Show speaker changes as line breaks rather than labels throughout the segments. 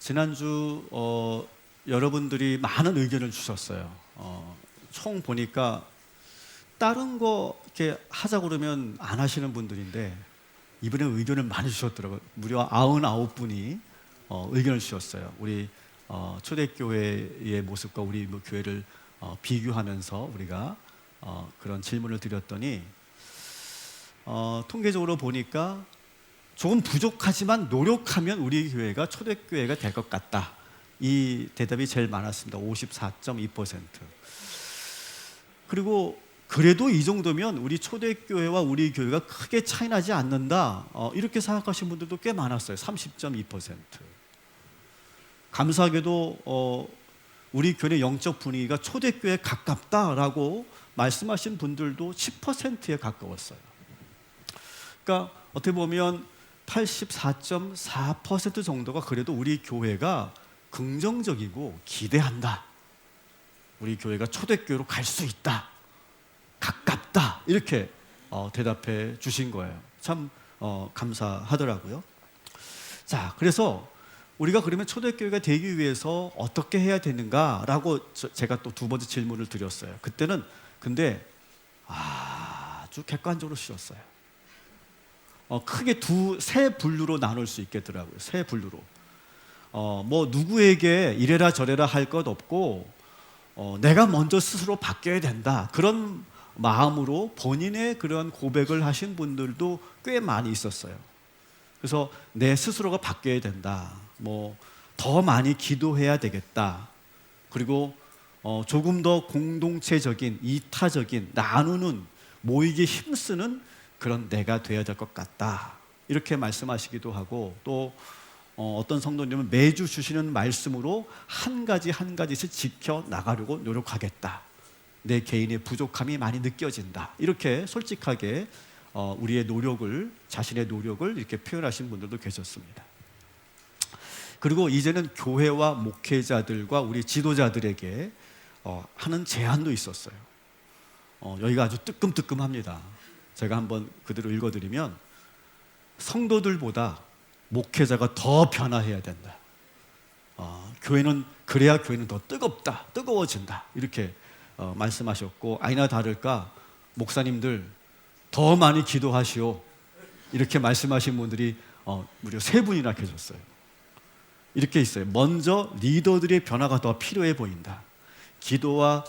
지난주 여러분들이 많은 의견을 주셨어요. 총 보니까 다른 거 이렇게 하자 그러면 안 하시는 분들인데 이번에 의견을 많이 주셨더라고요. 무려 99분이 의견을 주셨어요. 우리 초대교회의 모습과 우리 교회를 비교하면서 우리가 그런 질문을 드렸더니 통계적으로 보니까 조금 부족하지만 노력하면 우리 교회가 초대교회가 될 것 같다. 이 대답이 제일 많았습니다. 54.2%. 그리고 그래도 이 정도면 우리 초대교회와 우리 교회가 크게 차이 나지 않는다. 이렇게 생각하시는 분들도 꽤 많았어요. 30.2%. 감사하게도 우리 교회 영적 분위기가 초대교회에 가깝다라고 말씀하신 분들도 10%에 가까웠어요. 그러니까 어떻게 보면 84.4% 정도가 그래도 우리 교회가 긍정적이고 기대한다. 우리 교회가 초대교회로 갈 수 있다. 가깝다. 이렇게 대답해 주신 거예요. 참 감사하더라고요. 자, 그래서 우리가 그러면 초대교회가 되기 위해서 어떻게 해야 되는가라고 제가 또 두 번째 질문을 드렸어요. 그때는 근데 아주 객관적으로 쉬웠어요. 크게 세 분류로 나눌 수 있겠더라고요. 세 분류로. 뭐 누구에게 이래라 저래라 할 것 없고 내가 먼저 스스로 바뀌어야 된다. 그런 마음으로 본인의 그런 고백을 하신 분들도 꽤 많이 있었어요. 그래서 내 스스로가 바뀌어야 된다. 뭐 더 많이 기도해야 되겠다. 그리고 조금 더 공동체적인 이타적인 나누는 모이기 힘쓰는 그런 내가 돼야 될 것 같다. 이렇게 말씀하시기도 하고 또 어떤 성도님은 매주 주시는 말씀으로 한 가지 한 가지씩 지켜 나가려고 노력하겠다. 내 개인의 부족함이 많이 느껴진다. 이렇게 솔직하게 우리의 노력을 자신의 노력을 이렇게 표현하신 분들도 계셨습니다. 그리고 이제는 교회와 목회자들과 우리 지도자들에게 하는 제안도 있었어요. 여기가 아주 뜨끔뜨끔합니다. 제가 한번 그대로 읽어드리면 성도들보다 목회자가 더 변화해야 된다. 그래야 교회는 더 뜨거워진다. 이렇게 말씀하셨고 아니나 다를까 목사님들 더 많이 기도하시오. 이렇게 말씀하신 분들이 무려 3분이나 계셨어요. 이렇게 있어요. 먼저 리더들의 변화가 더 필요해 보인다. 기도와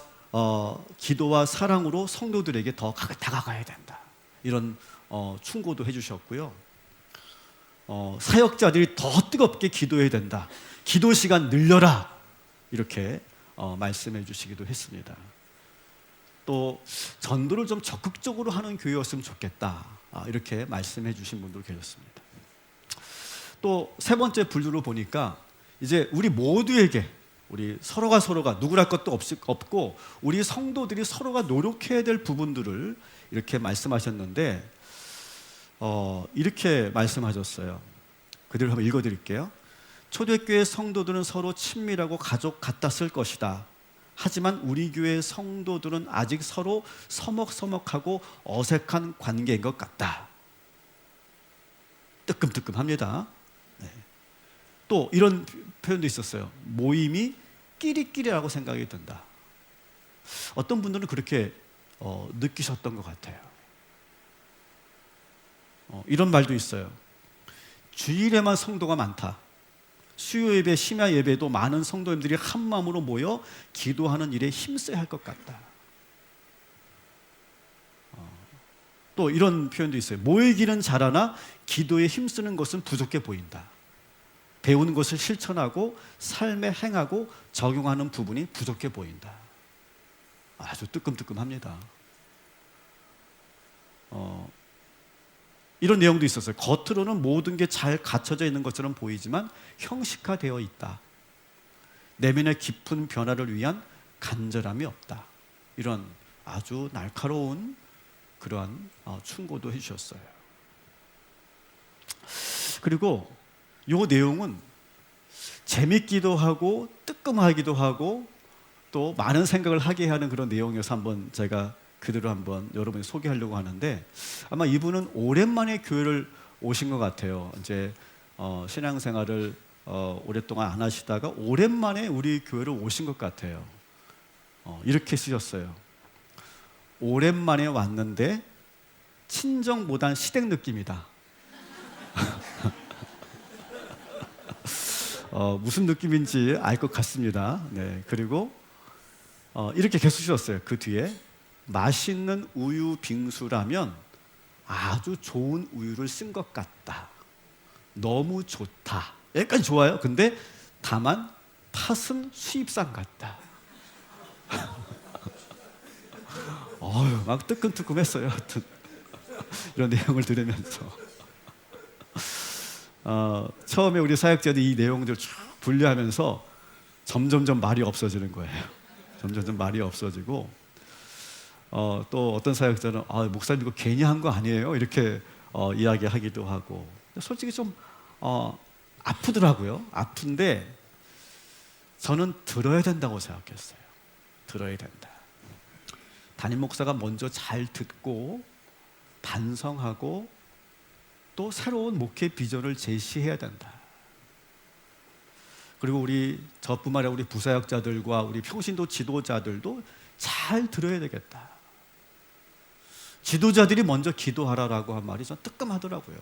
사랑으로 성도들에게 더 다가가야 된다. 이런 충고도 해주셨고요. 사역자들이 더 뜨겁게 기도해야 된다. 기도 시간 늘려라. 이렇게 말씀해 주시기도 했습니다. 또 전도를 좀 적극적으로 하는 교회였으면 좋겠다. 이렇게 말씀해 주신 분도 계셨습니다. 또 세 번째 분류로 보니까 이제 우리 모두에게 우리 서로가 누구랄 것도 없고 우리 성도들이 서로가 노력해야 될 부분들을 이렇게 말씀하셨는데 이렇게 말씀하셨어요. 그대로 한번 읽어드릴게요. 초대교회 성도들은 서로 친밀하고 가족 같았을 것이다. 하지만 우리 교회 성도들은 아직 서로 서먹서먹하고 어색한 관계인 것 같다. 뜨끔뜨끔합니다. 네. 또 이런 표현도 있었어요. 모임이 끼리끼리라고 생각이 든다. 어떤 분들은 그렇게 느끼셨던 것 같아요. 이런 말도 있어요. 주일에만 성도가 많다. 수요 예배, 심야 예배도 많은 성도님들이 한 마음으로 모여 기도하는 일에 힘써야 할 것 같다. 또 이런 표현도 있어요. 모이기는 잘하나 기도에 힘쓰는 것은 부족해 보인다. 배우는 것을 실천하고 삶에 행하고 적용하는 부분이 부족해 보인다. 아주 뜨끔뜨끔합니다. 이런 내용도 있었어요. 겉으로는 모든 게 잘 갖춰져 있는 것처럼 보이지만 형식화되어 있다. 내면의 깊은 변화를 위한 간절함이 없다. 이런 아주 날카로운 그러한 충고도 해주셨어요. 그리고 이 내용은 재밌기도 하고 뜨끔하기도 하고 또 많은 생각을 하게 하는 그런 내용이어서 한번 제가 그대로 한번 여러분이 소개하려고 하는데 아마 이분은 오랜만에 교회를 오신 것 같아요. 이제 신앙생활을 오랫동안 안 하시다가 오랜만에 우리 교회로 오신 것 같아요. 이렇게 쓰셨어요. 오랜만에 왔는데 친정보단 시댁 느낌이다. 무슨 느낌인지 알 것 같습니다. 네, 그리고 이렇게 계속 쓰셨어요. 그 뒤에 맛있는 우유 빙수라면 아주 좋은 우유를 쓴 것 같다. 너무 좋다. 약간 좋아요. 근데 다만 팥은 수입산 같다. 막 뜨끔뜨끔했어요. 하여튼 이런 내용을 들으면서 처음에 우리 사역자들이 이 내용들을 쭉 분류하면서 점점점 말이 없어지는 거예요. 점점점 말이 없어지고 또 어떤 사역자는 목사님 이거 괜히 한 거 아니에요? 이렇게 이야기하기도 하고 솔직히 좀 아프더라고요. 아픈데 저는 들어야 된다고 생각했어요. 들어야 된다. 담임 목사가 먼저 잘 듣고 반성하고 또 새로운 목회 비전을 제시해야 된다. 그리고 저뿐만 아니라 우리 부사역자들과 우리 평신도 지도자들도 잘 들어야 되겠다. 지도자들이 먼저 기도하라라고 한 말이 전 뜨끔하더라고요.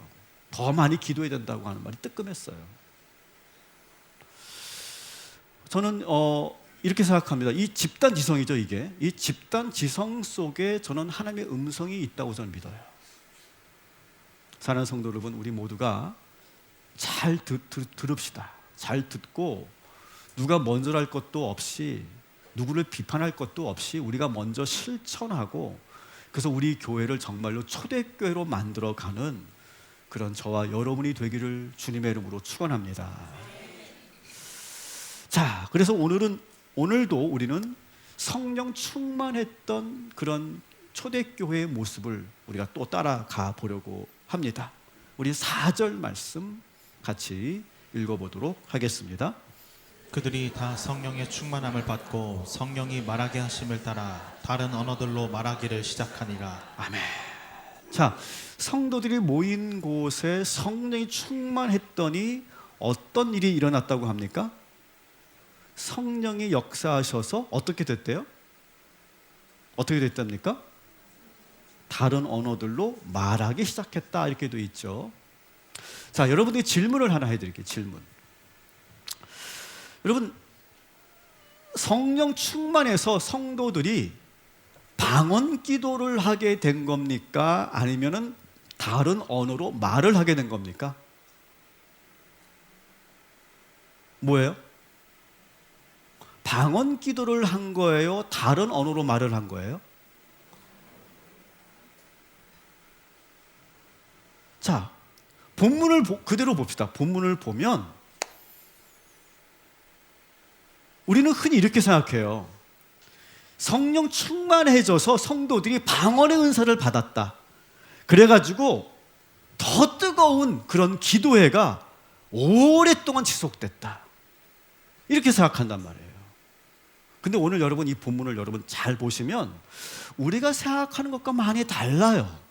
더 많이 기도해야 된다고 하는 말이 뜨끔했어요. 저는 이렇게 생각합니다. 이 집단 지성이죠, 이게. 이 집단 지성 속에 저는 하나님의 음성이 있다고 저는 믿어요. 사랑하는 성도 여러분, 우리 모두가 잘 들읍시다. 잘 듣고 누가 먼저랄 것도 없이 누구를 비판할 것도 없이 우리가 먼저 실천하고 그래서 우리 교회를 정말로 초대교회로 만들어가는 그런 저와 여러분이 되기를 주님의 이름으로 축원합니다. 자, 그래서 오늘도 우리는 성령 충만했던 그런 초대교회의 모습을 우리가 또 따라가 보려고 합니다. 우리 4절 말씀 같이 읽어보도록 하겠습니다.
그들이 다 성령의 충만함을 받고 성령이 말하게 하심을 따라 다른 언어들로 말하기를 시작하니라.
아멘. 자, 성도들이 모인 곳에 성령이 충만했더니 어떤 일이 일어났다고 합니까? 성령이 역사하셔서 어떻게 됐대요? 어떻게 됐답니까? 다른 언어들로 말하기 시작했다 이렇게 돼 있죠. 자, 여러분들이 질문을 하나 해드릴게요. 질문. 여러분, 성령 충만해서 성도들이 방언 기도를 하게 된 겁니까? 아니면은 다른 언어로 말을 하게 된 겁니까? 뭐예요? 방언 기도를 한 거예요? 다른 언어로 말을 한 거예요? 자, 본문을 그대로 봅시다. 본문을 보면 우리는 흔히 이렇게 생각해요. 성령 충만해져서 성도들이 방언의 은사를 받았다. 그래가지고 더 뜨거운 그런 기도회가 오랫동안 지속됐다. 이렇게 생각한단 말이에요. 근데 오늘 여러분 이 본문을 여러분 잘 보시면 우리가 생각하는 것과 많이 달라요.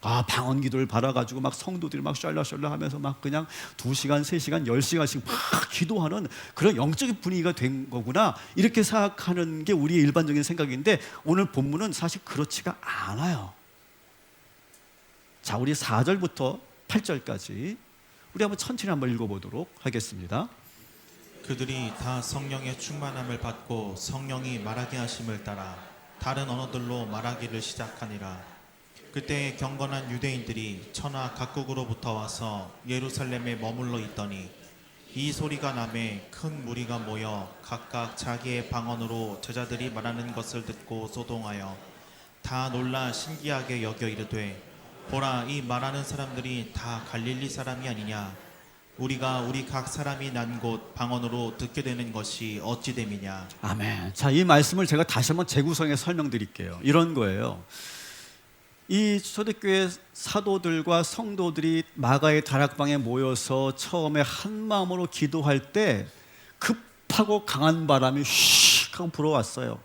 방언 기도를 받아가지고 막 성도들이 막 샬라샬라 하면서 막 그냥 2시간, 3시간, 10시간씩 막 기도하는 그런 영적인 분위기가 된 거구나. 이렇게 생각하는 게 우리의 일반적인 생각인데 오늘 본문은 사실 그렇지가 않아요. 자, 우리 4절부터 8절까지 우리 한번 천천히 한번 읽어보도록 하겠습니다.
그들이 다 성령의 충만함을 받고 성령이 말하게 하심을 따라 다른 언어들로 말하기를 시작하니라. 그때 경건한 유대인들이 천하 각국으로부터 와서 예루살렘에 머물러 있더니 이 소리가 나매 큰 무리가 모여 각각 자기의 방언으로 제자들이 말하는 것을 듣고 소동하여 다 놀라 신기하게 여겨 이르되 보라, 이 말하는 사람들이 다 갈릴리 사람이 아니냐? 우리가 우리 각 사람이 난 곳 방언으로 듣게 되는 것이 어찌 됨이냐?
아멘. 자, 이 말씀을 제가 다시 한번 재구성해 설명드릴게요. 이런 거예요. 이 초대교회 사도들과 성도들이 마가의 다락방에 모여서 처음에 한 마음으로 기도할 때 급하고 강한 바람이 휙 하고 불어왔어요.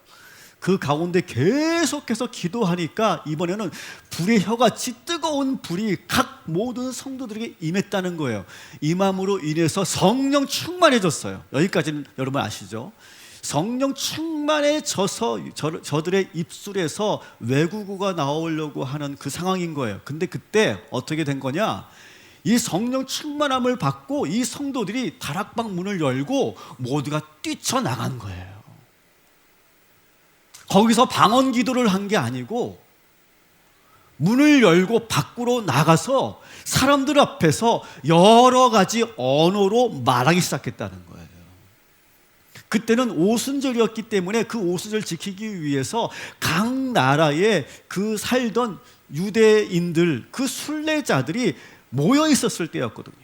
그 가운데 계속해서 기도하니까 이번에는 불의 혀같이 뜨거운 불이 각 모든 성도들에게 임했다는 거예요. 임함으로 인해서 성령 충만해졌어요. 여기까지는 여러분 아시죠? 성령 충만해져서 저들의 입술에서 외국어가 나오려고 하는 그 상황인 거예요. 근데 그때 어떻게 된 거냐? 이 성령 충만함을 받고 이 성도들이 다락방 문을 열고 모두가 뛰쳐나간 거예요. 거기서 방언 기도를 한 게 아니고 문을 열고 밖으로 나가서 사람들 앞에서 여러 가지 언어로 말하기 시작했다는 거예요. 그때는 오순절이었기 때문에 그 오순절 지키기 위해서 각 나라에 그 살던 유대인들, 그 순례자들이 모여 있었을 때였거든요.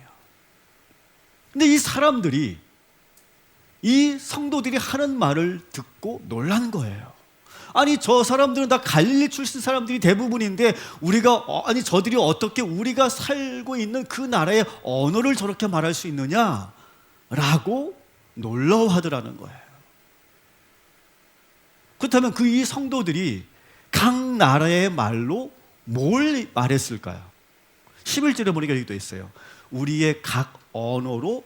근데 이 사람들이 이 성도들이 하는 말을 듣고 놀란 거예요. 아니 저 사람들은 다 갈릴리 출신 사람들이 대부분인데 아니 저들이 어떻게 우리가 살고 있는 그 나라의 언어를 저렇게 말할 수 있느냐라고 놀라워하더라는 거예요. 그렇다면 그 이 성도들이 각 나라의 말로 뭘 말했을까요? 11절에 보니까 여기 또 있어요. 우리의 각 언어로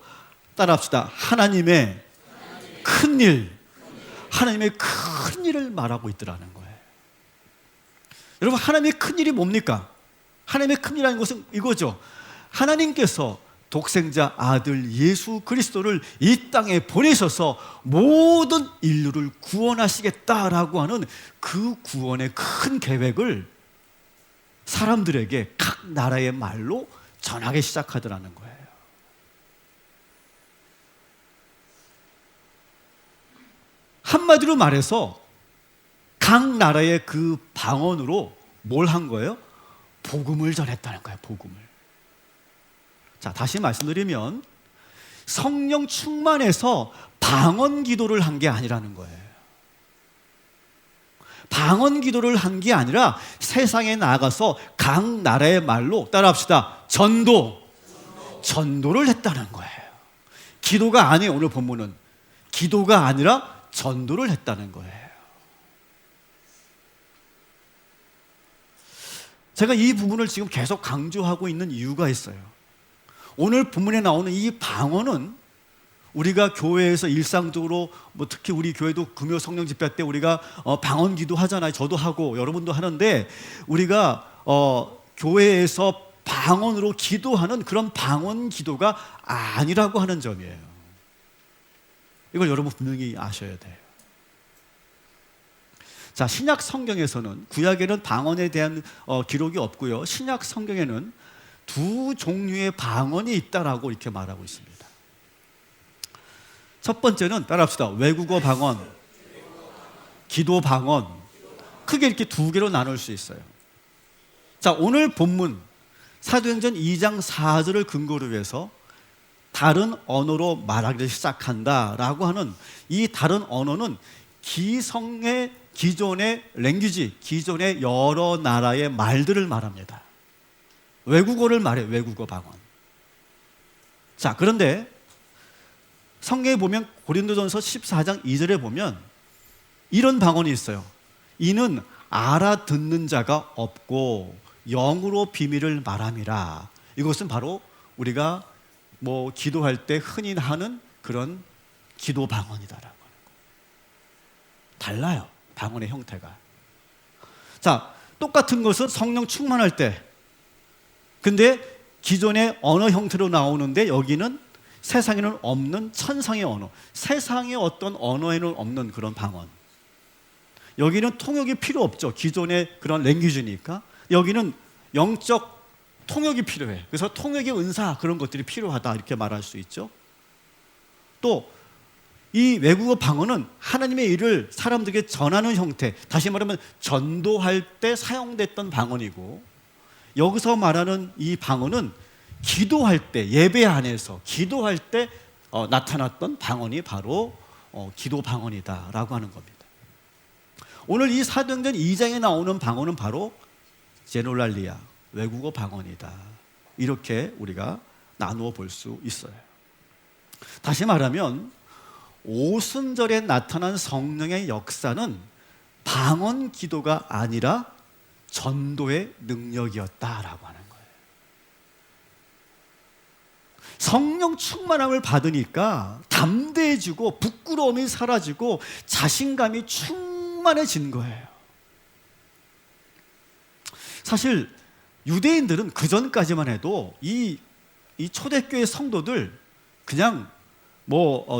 따라합시다. 하나님의 큰 일, 하나님의 큰 일을 말하고 있더라는 거예요. 여러분, 하나님의 큰 일이 뭡니까? 하나님의 큰 일이라는 것은 이거죠. 하나님께서 독생자 아들 예수 그리스도를 이 땅에 보내셔서 모든 인류를 구원하시겠다라고 하는 그 구원의 큰 계획을 사람들에게 각 나라의 말로 전하기 시작하더라는 거예요. 한마디로 말해서 각 나라의 그 방언으로 뭘 한 거예요? 복음을 전했다는 거예요. 복음을. 자, 다시 말씀드리면 성령 충만해서 방언 기도를 한 게 아니라는 거예요. 방언 기도를 한 게 아니라 세상에 나가서 각 나라의 말로 따라합시다. 전도를 했다는 거예요. 기도가 아니에요. 오늘 본문은 기도가 아니라 전도를 했다는 거예요. 제가 이 부분을 지금 계속 강조하고 있는 이유가 있어요. 오늘 본문에 나오는 이 방언은 우리가 교회에서 일상적으로 특히 우리 교회도 금요 성령 집회 때 우리가 방언 기도 하잖아요. 저도 하고 여러분도 하는데 우리가 교회에서 방언으로 기도하는 그런 방언 기도가 아니라고 하는 점이에요. 이걸 여러분 분명히 아셔야 돼요. 자, 신약 성경에서는 구약에는 방언에 대한 기록이 없고요. 신약 성경에는 두 종류의 방언이 있다라고 이렇게 말하고 있습니다. 첫 번째는 따라합시다. 외국어 방언, 기도 방언. 크게 이렇게 두 개로 나눌 수 있어요. 자, 오늘 본문 사도행전 2장 4절을 근거로 해서 다른 언어로 말하기 시작한다라고 하는 이 다른 언어는 기존의 랭귀지, 기존의 여러 나라의 말들을 말합니다. 외국어를 말해요. 외국어 방언. 자, 그런데 성경에 보면 고린도전서 14장 2절에 보면 이런 방언이 있어요. 이는 알아듣는 자가 없고 영으로 비밀을 말함이라. 이것은 바로 우리가 기도할 때 흔히 하는 그런 기도 방언이다라고 하는 거예요. 달라요. 방언의 형태가. 자, 똑같은 것은 성령 충만할 때. 근데 기존의 언어 형태로 나오는데 여기는 세상에는 없는 천상의 언어, 세상의 어떤 언어에는 없는 그런 방언. 여기는 통역이 필요 없죠. 기존의 그런 랭귀지니까. 여기는 영적 통역이 필요해. 그래서 통역의 은사 그런 것들이 필요하다 이렇게 말할 수 있죠. 또 이 외국어 방언은 하나님의 일을 사람들에게 전하는 형태, 다시 말하면 전도할 때 사용됐던 방언이고, 여기서 말하는 이 방언은 기도할 때, 예배 안에서 기도할 때 나타났던 방언이 바로 기도 방언이다라고 하는 겁니다. 오늘 이 사도행전 2장에 나오는 방언은 바로 제놀랄리아, 외국어 방언이다. 이렇게 우리가 나누어 볼 수 있어요. 다시 말하면 오순절에 나타난 성령의 역사는 방언 기도가 아니라 전도의 능력이었다라고 하는 거예요. 성령 충만함을 받으니까 담대해지고 부끄러움이 사라지고 자신감이 충만해진 거예요. 사실 유대인들은 그 전까지만 해도 이 초대교회 성도들 그냥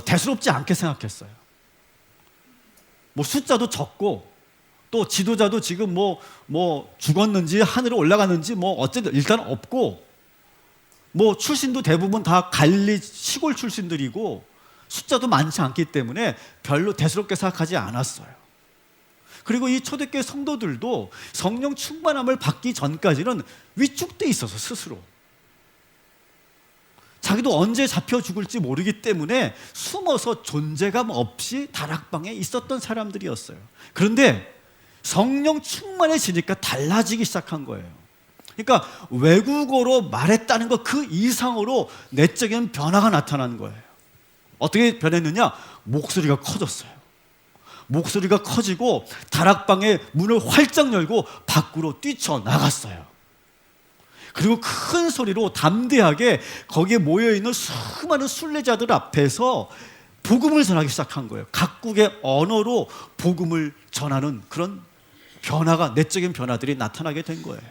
대수롭지 않게 생각했어요. 숫자도 적고 또 지도자도 지금 죽었는지 하늘에 올라갔는지 어쨌든 일단 없고 출신도 대부분 다 갈리 시골 출신들이고 숫자도 많지 않기 때문에 별로 대수롭게 생각하지 않았어요. 그리고 이 초대교회 성도들도 성령 충만함을 받기 전까지는 위축돼 있어서 스스로 자기도 언제 잡혀 죽을지 모르기 때문에 숨어서 존재감 없이 다락방에 있었던 사람들이었어요. 그런데 성령 충만해지니까 달라지기 시작한 거예요. 그러니까 외국어로 말했다는 것 그 이상으로 내적인 변화가 나타난 거예요. 어떻게 변했느냐? 목소리가 커졌어요. 목소리가 커지고 다락방의 문을 활짝 열고 밖으로 뛰쳐나갔어요. 그리고 큰 소리로 담대하게 거기에 모여있는 수많은 순례자들 앞에서 복음을 전하기 시작한 거예요. 각국의 언어로 복음을 전하는 그런 변화가, 내적인 변화들이 나타나게 된 거예요.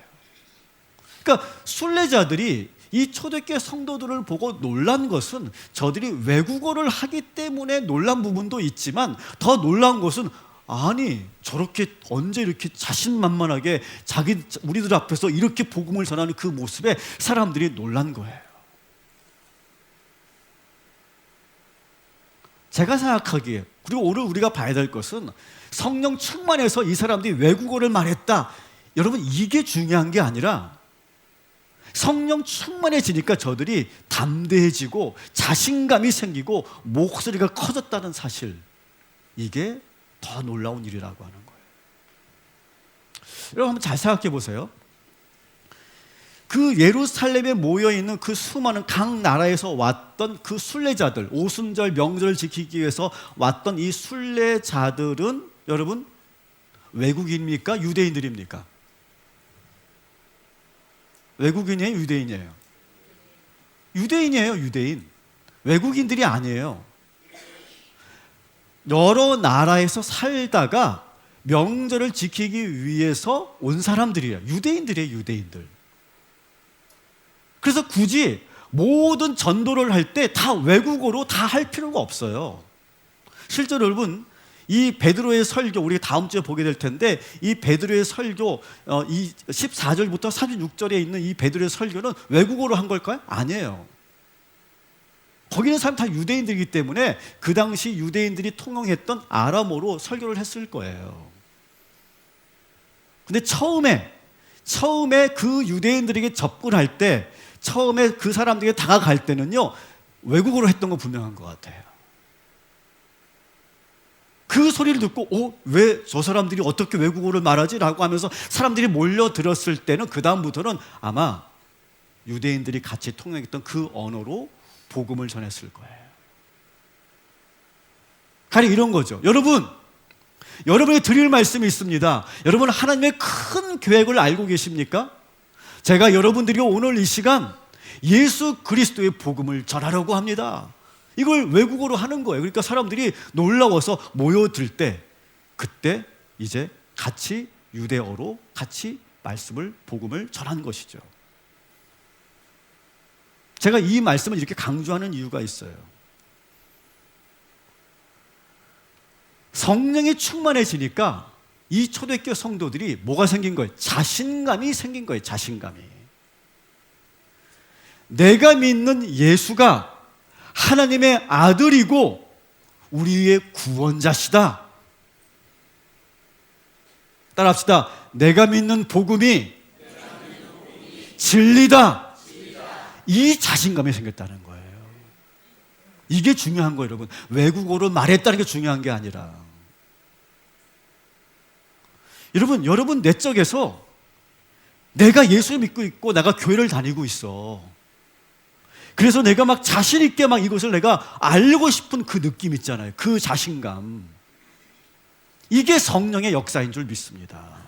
그러니까 순례자들이 이 초대교회 성도들을 보고 놀란 것은 저들이 외국어를 하기 때문에 놀란 부분도 있지만 더 놀라운 것은 아니 저렇게 언제 이렇게 자신만만하게 우리들 앞에서 이렇게 복음을 전하는 그 모습에 사람들이 놀란 거예요. 제가 생각하기에, 그리고 오늘 우리가 봐야 될 것은 성령 충만해서 이 사람들이 외국어를 말했다. 여러분 이게 중요한 게 아니라 성령 충만해지니까 저들이 담대해지고 자신감이 생기고 목소리가 커졌다는 사실, 이게 더 놀라운 일이라고 하는 거예요. 여러분 한번 잘 생각해 보세요. 그 예루살렘에 모여있는 그 수많은 각 나라에서 왔던 그 순례자들, 오순절 명절을 지키기 위해서 왔던 이 순례자들은 여러분 외국인입니까? 유대인들입니까? 외국인이에요? 유대인이에요? 유대인이에요. 유대인. 외국인들이 아니에요. 여러 나라에서 살다가 명절을 지키기 위해서 온 사람들이에요. 유대인들이에요. 유대인들. 그래서 굳이 모든 전도를 할 때 다 외국어로 다 할 필요가 없어요. 실제로 여러분 이 베드로의 설교, 우리 다음 주에 보게 될 텐데 이 베드로의 설교 이 14절부터 36절에 있는 이 베드로의 설교는 외국어로 한 걸까요? 아니에요. 거기 있는 사람 다 유대인들이기 때문에 그 당시 유대인들이 통용했던 아람어로 설교를 했을 거예요. 근데 처음에 그 유대인들에게 접근할 때, 처음에 그 사람들에게 다가갈 때는요 외국어로 했던 거 분명한 것 같아요. 그 소리를 듣고 왜 저 사람들이 어떻게 외국어를 말하지? 라고 하면서 사람들이 몰려들었을 때는 그 다음부터는 아마 유대인들이 같이 통역했던 그 언어로 복음을 전했을 거예요. 가령 이런 거죠. 여러분이 드릴 말씀이 있습니다. 여러분 하나님의 큰 계획을 알고 계십니까? 제가 여러분들이 오늘 이 시간 예수 그리스도의 복음을 전하려고 합니다. 이걸 외국어로 하는 거예요. 그러니까 사람들이 놀라워서 모여들 때 그때 이제 같이 유대어로 같이 복음을 전한 것이죠. 제가 이 말씀을 이렇게 강조하는 이유가 있어요. 성령이 충만해지니까 이 초대교회 성도들이 뭐가 생긴 거예요? 자신감이 생긴 거예요. 자신감이. 내가 믿는 예수가 하나님의 아들이고 우리의 구원자시다. 따라합시다. 내가 믿는 복음이 진리다. 이 자신감이 생겼다는 거예요. 이게 중요한 거예요, 여러분. 외국어로 말했다는 게 중요한 게 아니라. 여러분 내적에서 내가 예수를 믿고 있고 내가 교회를 다니고 있어. 그래서 내가 막 자신 있게 막 이것을 내가 알고 싶은 그 느낌 있잖아요. 그 자신감. 이게 성령의 역사인 줄 믿습니다.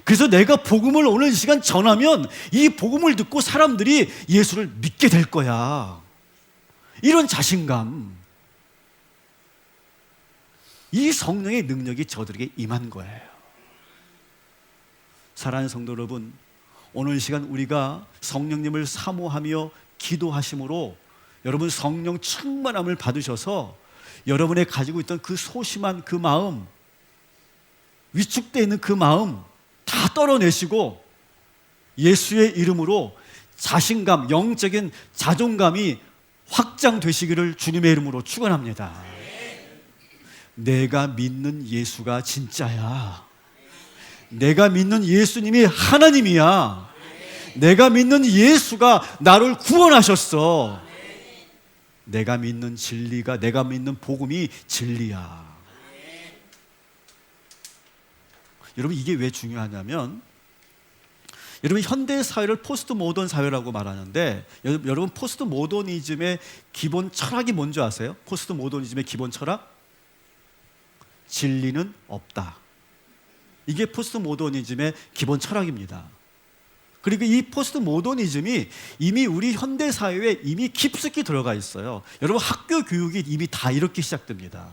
그래서 내가 복음을 오늘 이 시간 전하면 이 복음을 듣고 사람들이 예수를 믿게 될 거야. 이런 자신감, 이 성령의 능력이 저들에게 임한 거예요. 사랑하는 성도 여러분, 오늘 이 시간 우리가 성령님을 사모하며 기도하심으로 여러분 성령 충만함을 받으셔서 여러분의 가지고 있던 그 소심한 그 마음, 위축되어 있는 그 마음 다 떨어내시고 예수의 이름으로 자신감, 영적인 자존감이 확장되시기를 주님의 이름으로 축원합니다. 내가 믿는 예수가 진짜야. 내가 믿는 예수님이 하나님이야. 내가 믿는 예수가 나를 구원하셨어. 내가 믿는 진리가, 내가 믿는 복음이 진리야. 여러분, 이게 왜 중요하냐면, 여러분 현대 사회를 포스트 모던 사회라고 말하는데, 여러분 포스트 모더니즘의 기본 철학이 뭔지 아세요? 포스트 모더니즘의 기본 철학? 진리는 없다. 이게 포스트 모더니즘의 기본 철학입니다. 그리고 이 포스트 모더니즘이 이미 우리 현대 사회에 이미 깊숙이 들어가 있어요. 여러분 학교 교육이 이미 다 이렇게 시작됩니다.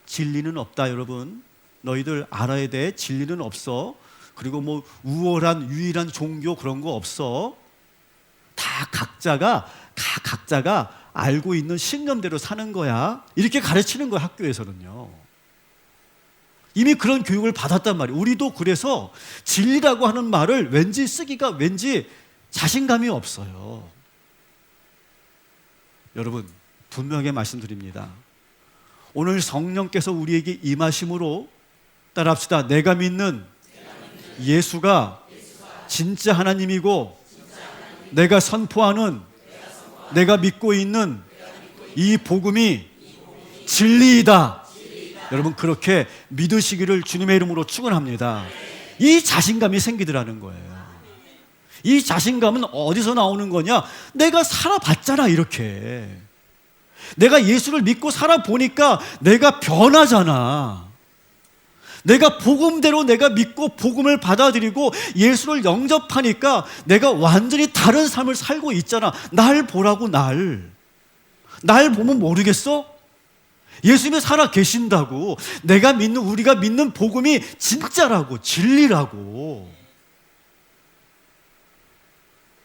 진리는 없다. 여러분 너희들 알아야 돼. 진리는 없어. 그리고 뭐 우월한 유일한 종교 그런 거 없어. 다 각자가 알고 있는 신념대로 사는 거야. 이렇게 가르치는 거야, 학교에서는요. 이미 그런 교육을 받았단 말이에요. 우리도 그래서 진리라고 하는 말을 왠지 쓰기가 왠지 자신감이 없어요. 여러분 분명하게 말씀드립니다. 오늘 성령께서 우리에게 임하심으로 따라합시다. 내가 믿는 예수가 진짜 하나님이고 내가 선포하는 내가 믿고 있는 이 복음이 진리이다. 여러분 그렇게 믿으시기를 주님의 이름으로 축원합니다. 이 자신감이 생기더라는 거예요. 이 자신감은 어디서 나오는 거냐? 내가 살아봤잖아. 이렇게 내가 예수를 믿고 살아보니까 내가 변하잖아. 내가 복음대로 내가 믿고 복음을 받아들이고 예수를 영접하니까 내가 완전히 다른 삶을 살고 있잖아. 날 보라고. 날 보면 모르겠어? 예수님이 살아 계신다고. 내가 믿는, 우리가 믿는 복음이 진짜라고, 진리라고.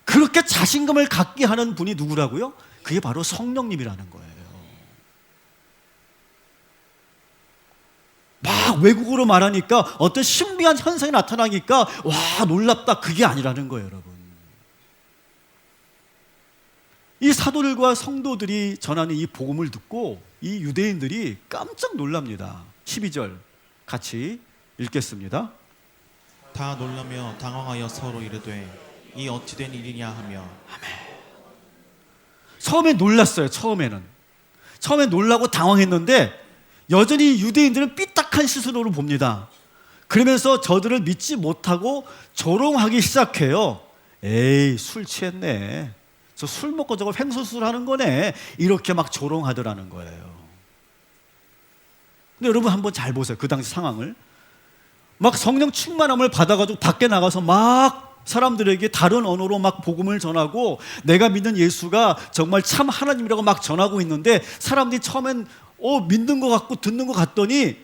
그렇게 자신감을 갖게 하는 분이 누구라고요? 그게 바로 성령님이라는 거예요. 막 외국어로 말하니까 어떤 신비한 현상이 나타나니까 와 놀랍다, 그게 아니라는 거예요. 여러분, 이 사도들과 성도들이 전하는 이 복음을 듣고 이 유대인들이 깜짝 놀랍니다. 12절 같이 읽겠습니다.
다 놀라며 당황하여 서로 이르되 이 어찌 된 일이냐 하며.
아멘. 처음에 놀랐어요. 처음에 놀라고 당황했는데 여전히 유대인들은 삐딱한 시선으로 봅니다. 그러면서 저들을 믿지 못하고 조롱하기 시작해요. 에이, 술 취했네. 저 술 먹고 저걸 횡설수설 하는 거네. 이렇게 막 조롱하더라는 거예요. 근데 여러분 한번 잘 보세요. 그 당시 상황을. 막 성령 충만함을 받아가지고 밖에 나가서 막 사람들에게 다른 언어로 막 복음을 전하고 내가 믿는 예수가 정말 참 하나님이라고 막 전하고 있는데 사람들이 처음엔 믿는 것 같고 듣는 것 같더니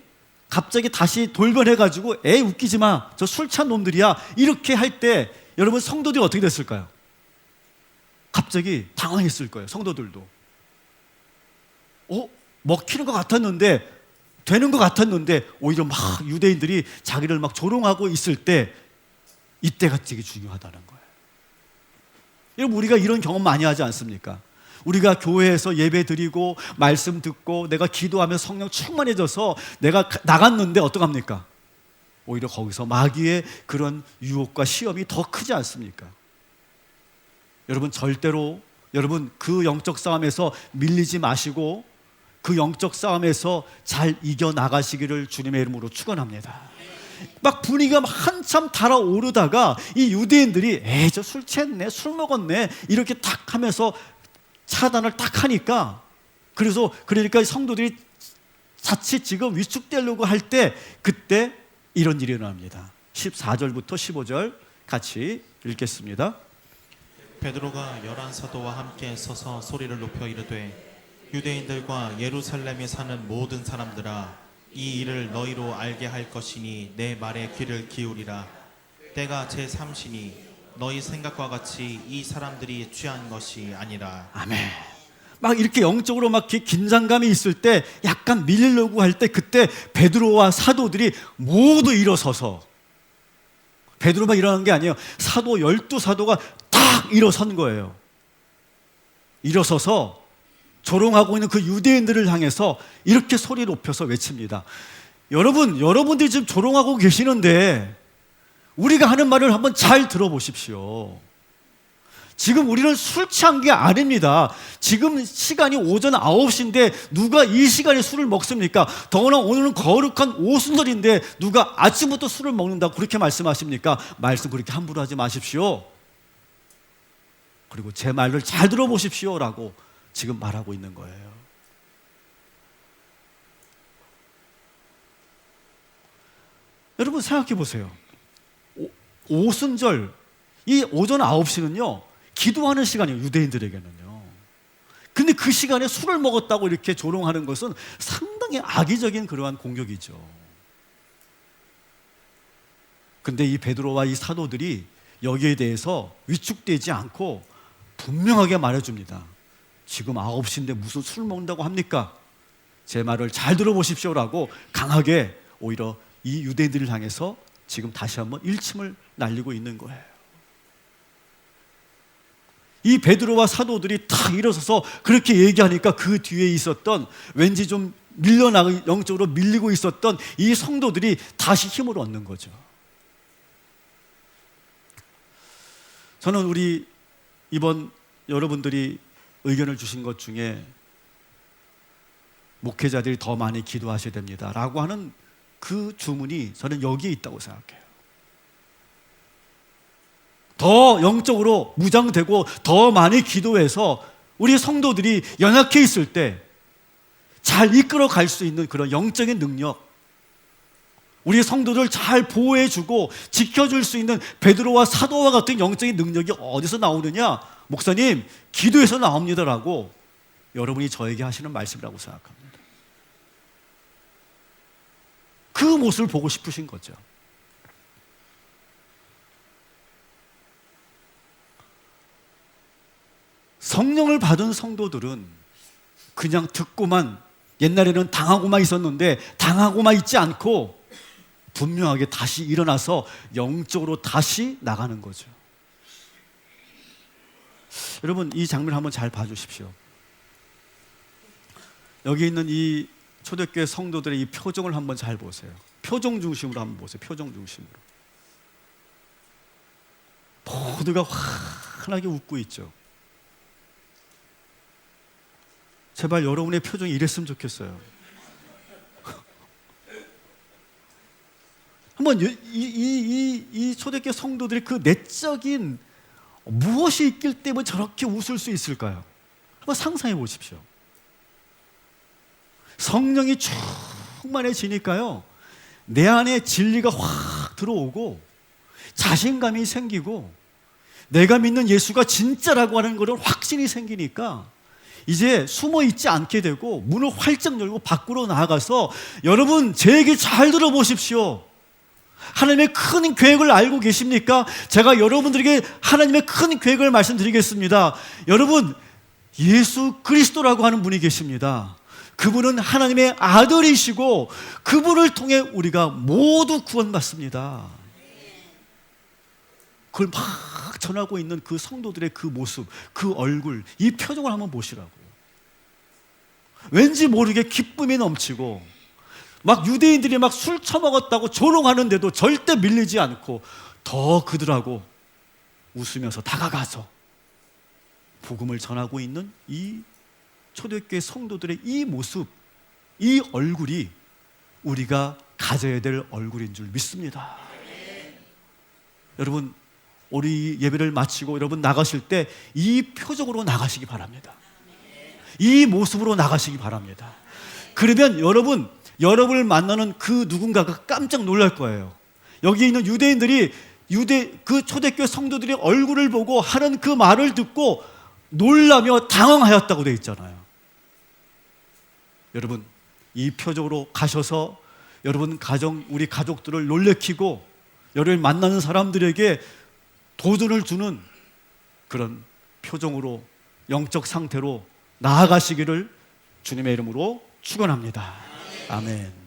갑자기 다시 돌변해가지고 에이 웃기지 마. 저 술 취한 놈들이야. 이렇게 할 때 여러분 성도들이 어떻게 됐을까요? 갑자기 당황했을 거예요. 성도들도. 먹히는 것 같았는데 되는 것 같았는데 오히려 막 유대인들이 자기를 막 조롱하고 있을 때 이때가 되게 중요하다는 거예요. 여러분 우리가 이런 경험 많이 하지 않습니까? 우리가 교회에서 예배 드리고 말씀 듣고 내가 기도하며 성령 충만해져서 내가 나갔는데 어떡합니까? 오히려 거기서 마귀의 그런 유혹과 시험이 더 크지 않습니까? 여러분 절대로 여러분 그 영적 싸움에서 밀리지 마시고 그 영적 싸움에서 잘 이겨나가시기를 주님의 이름으로 축원합니다. 막 분위기가 한참 달아오르다가 이 유대인들이 에이 저 술 취했네, 술 먹었네 이렇게 탁 하면서 차단을 딱 하니까 그러니까 성도들이 자칫 지금 위축되려고 할 때 그때 이런 일이 일어납니다. 14절부터 15절 같이 읽겠습니다.
베드로가 11사도와 함께 서서 소리를 높여 이르되 유대인들과 예루살렘에 사는 모든 사람들아, 이 일을 너희로 알게 할 것이니 내 말에 귀를 기울이라. 때가 제3시니 너희 생각과 같이 이 사람들이 취한 것이 아니라.
아멘. 막 이렇게 영적으로 막 긴장감이 있을 때, 약간 밀리려고 할 때, 그때 베드로와 사도들이 모두 일어서서, 베드로만 일어난 게 아니에요. 사도 12사도가 딱 일어선 거예요. 일어서서 조롱하고 있는 그 유대인들을 향해서 이렇게 소리 높여서 외칩니다. 여러분들이 지금 조롱하고 계시는데 우리가 하는 말을 한번 잘 들어보십시오. 지금 우리는 술 취한 게 아닙니다. 지금 시간이 오전 9시인데 누가 이 시간에 술을 먹습니까? 더구나 오늘은 거룩한 오순절인데 누가 아침부터 술을 먹는다고 그렇게 말씀하십니까? 말씀 그렇게 함부로 하지 마십시오. 그리고 제 말을 잘 들어보십시오 라고 지금 말하고 있는 거예요. 여러분 생각해 보세요. 오순절, 이 오전 9시는요 기도하는 시간이에요, 유대인들에게는요. 근데 그 시간에 술을 먹었다고 이렇게 조롱하는 것은 상당히 악의적인 그러한 공격이죠. 근데 이 베드로와 이 사도들이 여기에 대해서 위축되지 않고 분명하게 말해줍니다. 지금 9시인데 무슨 술 먹는다고 합니까? 제 말을 잘 들어보십시오라고 강하게 오히려 이 유대인들을 향해서 지금 다시 한번 일침을 날리고 있는 거예요. 이 베드로와 사도들이 탁 일어서서 그렇게 얘기하니까 그 뒤에 있었던, 왠지 좀 밀려나가 영적으로 밀리고 있었던 이 성도들이 다시 힘을 얻는 거죠. 저는 우리 이번 여러분들이 의견을 주신 것 중에 목회자들이 더 많이 기도하셔야 됩니다 라고 하는 그 주문이 저는 여기에 있다고 생각해요. 더 영적으로 무장되고 더 많이 기도해서 우리 성도들이 연약해 있을 때 잘 이끌어 갈 수 있는 그런 영적인 능력, 우리 성도들 잘 보호해주고 지켜줄 수 있는 베드로와 사도와 같은 영적인 능력이 어디서 나오느냐? 목사님, 기도에서 나옵니다라고 여러분이 저에게 하시는 말씀이라고 생각합니다. 그 모습을 보고 싶으신 거죠. 성령을 받은 성도들은 그냥 듣고만, 옛날에는 당하고만 있었는데 당하고만 있지 않고 분명하게 다시 일어나서 영적으로 다시 나가는 거죠. 여러분, 이 장면 한번 잘 봐주십시오. 여기 있는 이 초대교회 성도들의 이 표정을 한번 잘 보세요. 표정 중심으로 한번 보세요. 표정 중심으로. 모두가 환하게 웃고 있죠. 제발 여러분의 표정이 이랬으면 좋겠어요. 한번 이 초대교회 성도들의 그 내적인 무엇이 있길 때문에 저렇게 웃을 수 있을까요? 한번 상상해 보십시오. 성령이 충만해지니까요, 내 안에 진리가 확 들어오고 자신감이 생기고 내가 믿는 예수가 진짜라고 하는 것을 확신이 생기니까 이제 숨어 있지 않게 되고 문을 활짝 열고 밖으로 나아가서, 여러분 제 얘기 잘 들어보십시오. 하나님의 큰 계획을 알고 계십니까? 제가 여러분들에게 하나님의 큰 계획을 말씀드리겠습니다. 여러분, 예수 그리스도라고 하는 분이 계십니다. 그분은 하나님의 아들이시고 그분을 통해 우리가 모두 구원받습니다. 그걸 막 전하고 있는 그 성도들의 그 모습, 그 얼굴, 이 표정을 한번 보시라고요. 왠지 모르게 기쁨이 넘치고, 막 유대인들이 막 술 처먹었다고 조롱하는데도 절대 밀리지 않고 더 그들하고 웃으면서 다가가서 복음을 전하고 있는 이 초대교회 성도들의 이 모습, 이 얼굴이 우리가 가져야 될 얼굴인 줄 믿습니다. 여러분, 우리 예배를 마치고 여러분 나가실 때 이 표정으로 나가시기 바랍니다. 이 모습으로 나가시기 바랍니다. 그러면 여러분을 만나는 그 누군가가 깜짝 놀랄 거예요. 여기 있는 유대인들이 그 초대교회 성도들의 얼굴을 보고 하는 그 말을 듣고 놀라며 당황하였다고 되어 있잖아요. 여러분, 이 표적으로 가셔서 여러분 우리 가족들을 놀래키고 여러분을 만나는 사람들에게 도전을 주는 그런 표정으로 영적 상태로 나아가시기를 주님의 이름으로 축원합니다. 아멘.